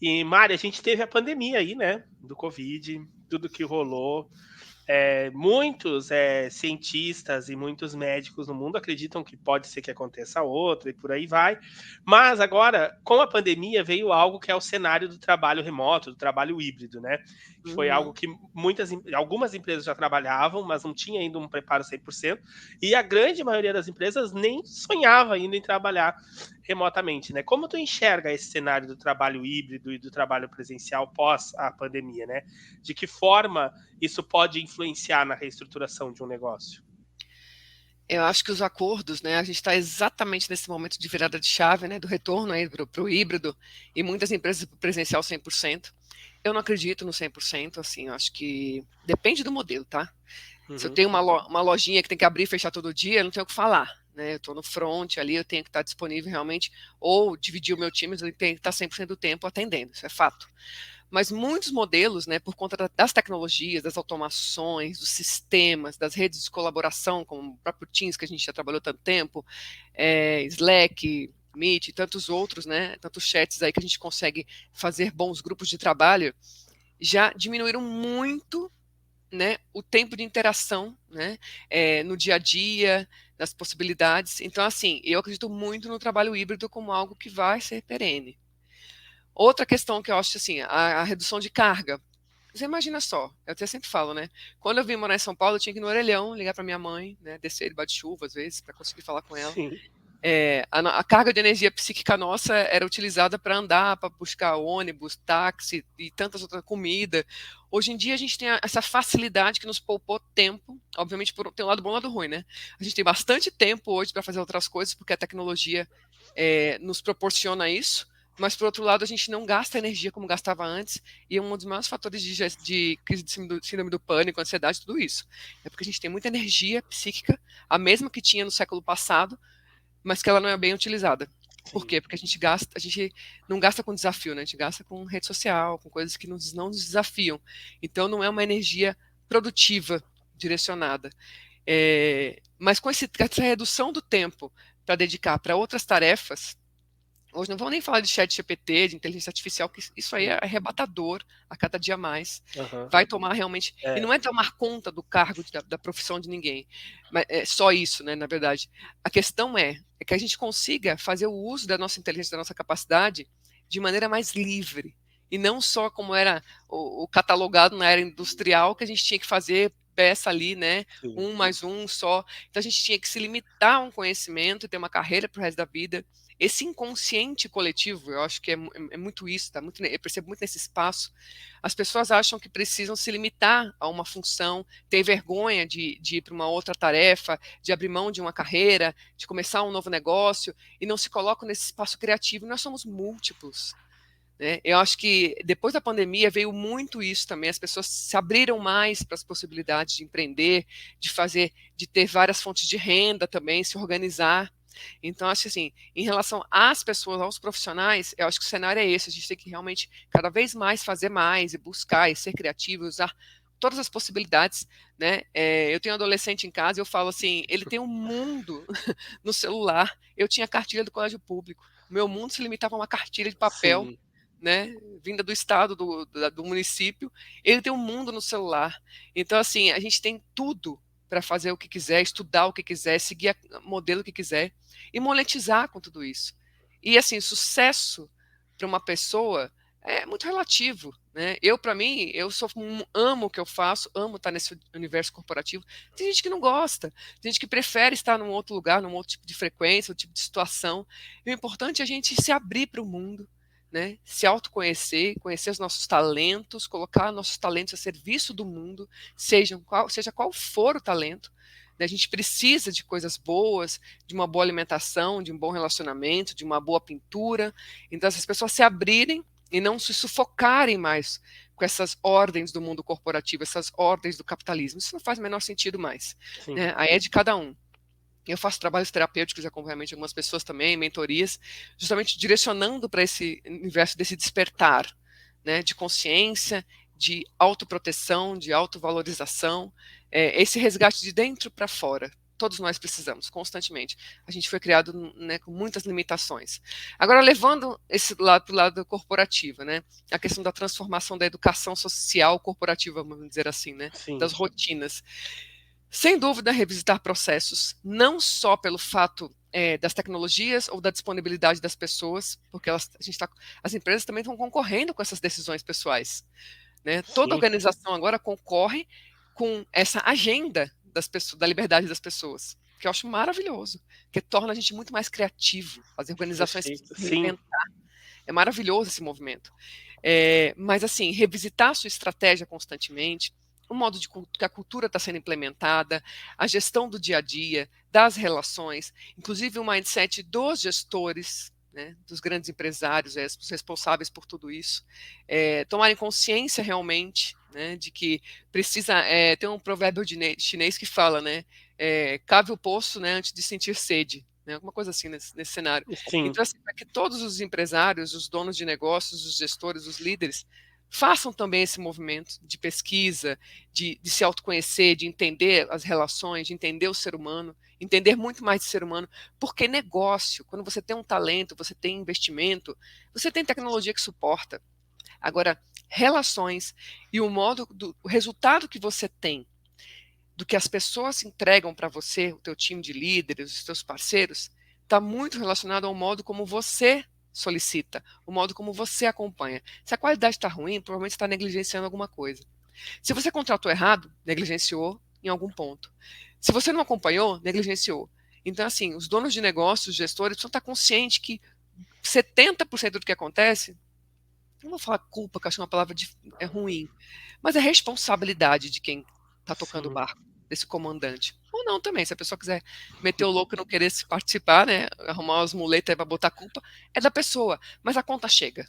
E, Mari, a gente teve a pandemia aí, né? Do Covid, tudo que rolou. Muitos cientistas e muitos médicos no mundo acreditam que pode ser que aconteça outra e por aí vai. Mas agora, com a pandemia, veio algo que é o cenário do trabalho remoto, do trabalho híbrido, né? Que foi algo Uhum. que algumas empresas já trabalhavam, mas não tinha ainda um preparo 100%. E a grande maioria das empresas nem sonhava ainda em trabalhar remotamente, né? Como tu enxerga esse cenário do trabalho híbrido e do trabalho presencial pós a pandemia, né? De que forma isso pode influenciar na reestruturação de um negócio? Eu acho que os acordos, né, a gente está exatamente nesse momento de virada de chave, né, do retorno aí para o híbrido, e muitas empresas para o presencial 100%. Eu não acredito no 100%, assim, eu acho que depende do modelo, tá? Se eu Uhum, tenho uma lojinha que tem que abrir e fechar todo dia, eu não tenho o que falar, né? Eu estou no front ali, eu tenho que estar disponível realmente, ou dividir o meu time, eu tenho que estar 100% do tempo atendendo, isso é fato. Mas muitos modelos, né, por conta das tecnologias, das automações, dos sistemas, das redes de colaboração, como o próprio Teams, que a gente já trabalhou tanto tempo, Slack, Meet e tantos outros, né, tantos chats aí que a gente consegue fazer bons grupos de trabalho, já diminuíram muito, né, o tempo de interação, né, no dia a dia, nas possibilidades. Então, assim, eu acredito muito no trabalho híbrido como algo que vai ser perene. Outra questão que eu acho assim, a redução de carga. Você imagina só, eu até sempre falo, né? Quando eu vim morar em São Paulo, eu tinha que ir no orelhão, ligar para minha mãe, né? Descer debaixo de chuva, às vezes, para conseguir falar com ela. sim. A carga de energia psíquica nossa era utilizada para andar, para buscar ônibus, táxi e tantas outras comida. Hoje em dia a gente tem essa facilidade que nos poupou tempo. Obviamente, tem um lado bom e um lado ruim, né? A gente tem bastante tempo hoje para fazer outras coisas, porque a tecnologia nos proporciona isso. Mas, por outro lado, a gente não gasta energia como gastava antes, e um dos maiores fatores de crise de síndrome do pânico, ansiedade, tudo isso. É porque a gente tem muita energia psíquica, a mesma que tinha no século passado, mas que ela não é bem utilizada. Por Sim. quê? Porque a gente não gasta com desafio, né? A gente gasta com rede social, com coisas que não nos desafiam. Então não é uma energia produtiva direcionada. Mas com essa redução do tempo para dedicar para outras tarefas, hoje não vamos nem falar de chat GPT, de inteligência artificial, que isso aí é Sim. arrebatador a cada dia mais. Aham. Vai tomar realmente. E É, não é tomar conta do cargo, da profissão de ninguém. Mas é só isso, né, na verdade. A questão é que a gente consiga fazer o uso da nossa inteligência, da nossa capacidade, de maneira mais livre. E não só como era o catalogado na era industrial, que a gente tinha que fazer peça ali, né? sim. Um mais um só. Então a gente tinha que se limitar a um conhecimento e ter uma carreira para o resto da vida. Esse inconsciente coletivo, eu acho que é muito isso, tá? Eu percebo muito nesse espaço. As pessoas acham que precisam se limitar a uma função, ter vergonha de ir para uma outra tarefa, de abrir mão de uma carreira, de começar um novo negócio, e não se colocam nesse espaço criativo. Nós somos múltiplos, né? Eu acho que depois da pandemia veio muito isso também. As pessoas se abriram mais para as possibilidades de empreender, de fazer, de ter várias fontes de renda também, se organizar. Então, acho que assim, em relação às pessoas, aos profissionais, eu acho que o cenário é esse. A gente tem que realmente cada vez mais fazer mais e buscar e ser criativo, e usar todas as possibilidades, né? Eu tenho um adolescente em casa e eu falo assim, ele tem um mundo no celular. Eu tinha cartilha do colégio público. Meu mundo se limitava a uma cartilha de papel, Sim. né, vinda do estado, do município. Ele tem um mundo no celular. Então, assim, a gente tem tudo para fazer o que quiser, estudar o que quiser, seguir o modelo que quiser e monetizar com tudo isso. E, assim, sucesso para uma pessoa é muito relativo, né? Para mim, amo o que eu faço, amo estar nesse universo corporativo. Tem gente que não gosta, tem gente que prefere estar num outro lugar, num outro tipo de frequência, outro tipo de situação. E o importante é a gente se abrir para o mundo, né? Se autoconhecer, conhecer os nossos talentos, colocar nossos talentos a serviço do mundo, seja qual for o talento. Né? A gente precisa de coisas boas, de uma boa alimentação, de um bom relacionamento, de uma boa pintura. Então, essas pessoas se abrirem e não se sufocarem mais com essas ordens do mundo corporativo, essas ordens do capitalismo. Isso não faz o menor sentido mais. Sim. Né? Aí é de cada um. Eu faço trabalhos terapêuticos de acompanhamento de algumas pessoas também, mentorias, justamente direcionando para esse universo desse despertar, né, de consciência, de autoproteção, de autovalorização, esse resgate de dentro para fora. Todos nós precisamos, constantemente. A gente foi criado, né, com muitas limitações. Agora, levando esse lado para o lado corporativo, né, a questão da transformação da educação social corporativa, vamos dizer assim, né, Sim, das rotinas. Sem dúvida, revisitar processos, não só pelo fato das tecnologias ou da disponibilidade das pessoas, porque as empresas também estão concorrendo com essas decisões pessoais. Né? Toda sim, organização agora concorre com essa agenda das pessoas, da liberdade das pessoas, que eu acho maravilhoso, que torna a gente muito mais criativo, as organizações perfeito. precisam se Sim, reinventar. É maravilhoso esse movimento. Mas, assim, revisitar a sua estratégia constantemente, o modo que a cultura está sendo implementada, a gestão do dia a dia, das relações, inclusive o mindset dos gestores, né, dos grandes empresários, os responsáveis por tudo isso, tomarem consciência realmente, né, de que precisa. Tem um provérbio chinês que fala, né, cave o poço, né, antes de sentir sede. Né, alguma coisa assim nesse cenário. sim, Então, assim, para que todos os empresários, os donos de negócios, os gestores, os líderes, façam também esse movimento de pesquisa, de se autoconhecer, de entender as relações, de entender o ser humano, entender muito mais de ser humano, porque negócio, quando você tem um talento, você tem investimento, você tem tecnologia que suporta. Agora, relações e o resultado que você tem do que as pessoas entregam para você, o teu time de líderes, os teus parceiros, está muito relacionado ao modo como você solicita, o modo como você acompanha. Se a qualidade está ruim, provavelmente está negligenciando alguma coisa. Se você contratou errado, negligenciou em algum ponto. Se você não acompanhou, negligenciou. Então, assim, os donos de negócios, os gestores, precisam estar conscientes que 70% do que acontece, não vou falar culpa, que eu acho uma palavra ruim, mas é responsabilidade de quem está tocando o sim, barco, desse comandante. Ou não também, se a pessoa quiser meter o louco e não querer se participar, né, arrumar as muletas para botar culpa, é da pessoa. Mas a conta chega.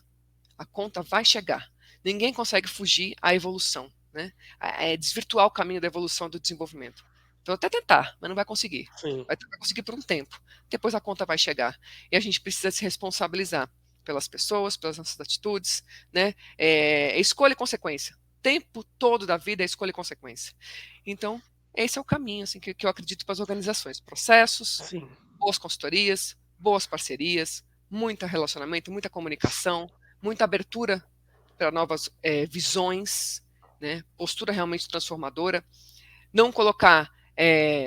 A conta vai chegar. Ninguém consegue fugir à evolução, né? Desvirtuar o caminho da evolução do desenvolvimento. Então, até tentar, mas não vai conseguir. sim, Vai conseguir por um tempo. Depois a conta vai chegar. E a gente precisa se responsabilizar pelas pessoas, pelas nossas atitudes, né? Escolha e consequência. O tempo todo da vida é escolha e consequência. Então, esse é o caminho assim, que eu acredito para as organizações. Processos, sim, boas consultorias, boas parcerias, muito relacionamento, muita comunicação, muita abertura para novas visões, né? Postura realmente transformadora, não colocar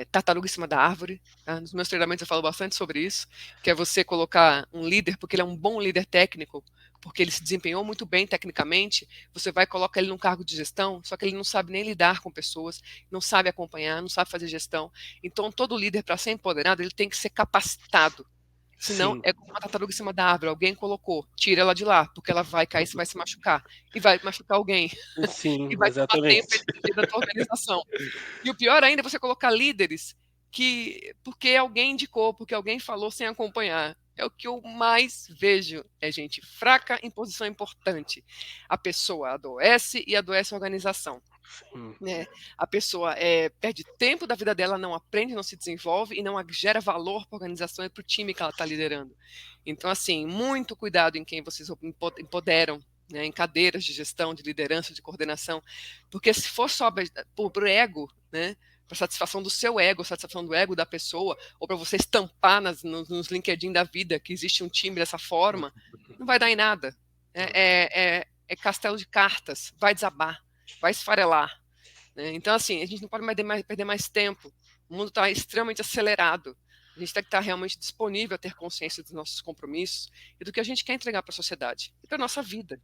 tartaruga em cima da árvore. Tá? Nos meus treinamentos eu falo bastante sobre isso, que é você colocar um líder, porque ele é um bom líder técnico, porque ele se desempenhou muito bem tecnicamente, você vai colocar ele num cargo de gestão, só que ele não sabe nem lidar com pessoas, não sabe acompanhar, não sabe fazer gestão. Então, todo líder, para ser empoderado, ele tem que ser capacitado. Senão, sim, é como uma tartaruga em cima da árvore. Alguém colocou, tira ela de lá, porque ela vai cair, você vai se machucar. E vai machucar alguém. E sim, vai tomar tempo exatamente. da tua organização. E o pior ainda é você colocar líderes que, porque alguém indicou, porque alguém falou sem acompanhar. É o que eu mais vejo. É gente fraca em posição importante. A pessoa adoece e adoece a organização. Sim, Né? A pessoa perde tempo da vida dela, não aprende, não se desenvolve e não gera valor para a organização e para o time que ela está liderando. Então, assim, muito cuidado em quem vocês empoderam, né, em cadeiras de gestão, de liderança, de coordenação, porque se for só por ego, né, para satisfação do seu ego, satisfação do ego da pessoa, ou para você estampar nos LinkedIn da vida que existe um time dessa forma, não vai dar em nada. É castelo de cartas, vai desabar, vai esfarelar. Né? Então, assim, a gente não pode perder mais tempo. O mundo está extremamente acelerado. A gente tem que estar realmente disponível a ter consciência dos nossos compromissos e do que a gente quer entregar para a sociedade e para a nossa vida.